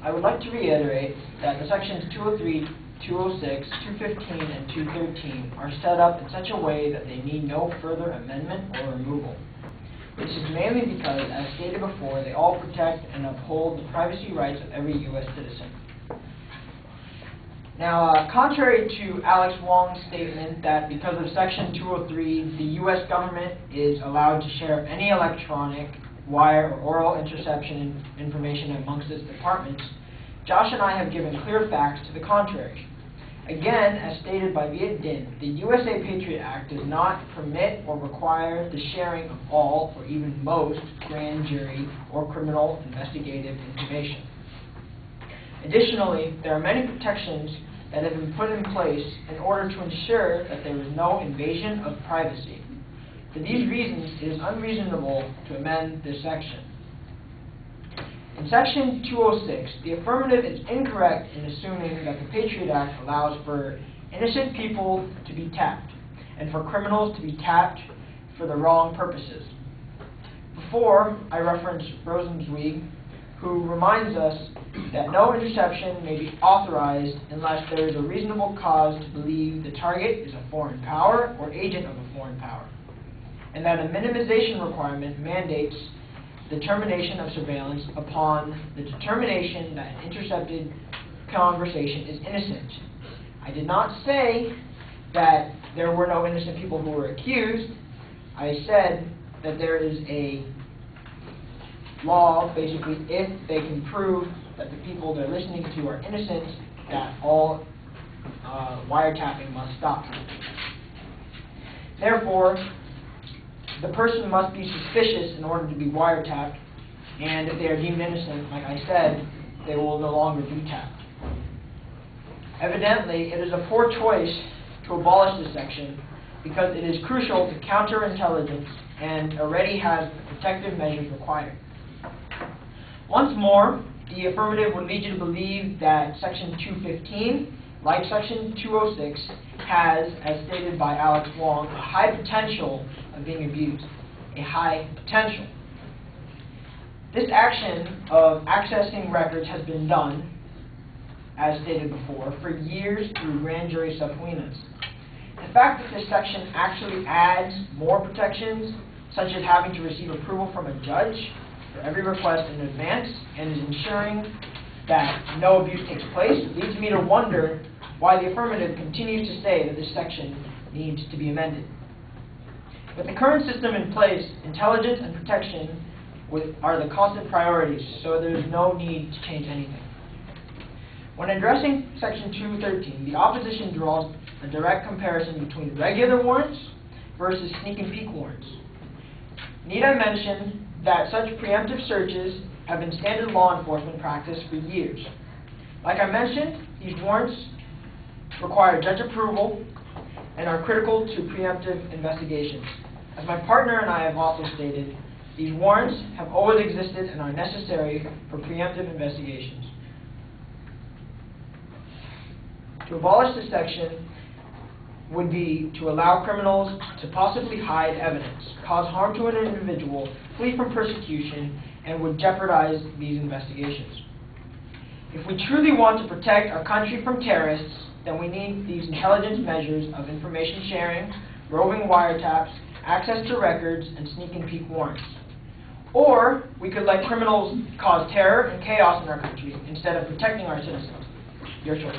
I would like to reiterate that the sections 203, 206, 215, and 213 are set up in such a way that they need no further amendment or removal. This is mainly because, as stated before, they all protect and uphold the privacy rights of every U.S. citizen. Now, contrary to Alex Wong's statement that because of Section 203, the U.S. government is allowed to share any electronic, wire, or oral interception information amongst its departments, Josh and I have given clear facts to the contrary. Again, as stated by Viet Dinh, the USA Patriot Act does not permit or require the sharing of all or even most grand jury or criminal investigative information. Additionally, there are many protections that have been put in place in order to ensure that there is no invasion of privacy. For these reasons, it is unreasonable to amend this section. In Section 206, the affirmative is incorrect in assuming that the Patriot Act allows for innocent people to be tapped and for criminals to be tapped for the wrong purposes. Before, I referenced Rosenzweig, who reminds us that no interception may be authorized unless there is a reasonable cause to believe the target is a foreign power or agent of a foreign power, and that a minimization requirement mandates the termination of surveillance upon the determination that an intercepted conversation is innocent. I did not say that there were no innocent people who were accused. I said that there is a law, basically, if they can prove that the people they're listening to are innocent, that all wiretapping must stop. Therefore, the person must be suspicious in order to be wiretapped, and if they are deemed innocent, like I said, they will no longer be tapped. Evidently, it is a poor choice to abolish this section because it is crucial to counterintelligence and already has the protective measures required. Once more, the affirmative would lead you to believe that Section 215, like Section 206, has, as stated by Alex Wong, a high potential of being abused. A high potential. This action of accessing records has been done, as stated before, for years through grand jury subpoenas. The fact that this section actually adds more protections, such as having to receive approval from a judge for every request in advance, and is ensuring that no abuse takes place, leads me to wonder why the affirmative continues to say that this section needs to be amended. With the current system in place, intelligence and protection are the constant priorities, so there is no need to change anything. When addressing Section 213, the opposition draws a direct comparison between regular warrants versus sneak and peek warrants. Need I mention that such preemptive searches have been standard law enforcement practice for years. Like I mentioned, these warrants require judge approval and are critical to preemptive investigations. As my partner and I have also stated, these warrants have always existed and are necessary for preemptive investigations. To abolish this section would be to allow criminals to possibly hide evidence, cause harm to an individual, flee from persecution, and would jeopardize these investigations. If we truly want to protect our country from terrorists, then we need these intelligence measures of information sharing, roving wiretaps, access to records, and sneak and peek warrants. Or we could let criminals cause terror and chaos in our country instead of protecting our citizens. Your choice.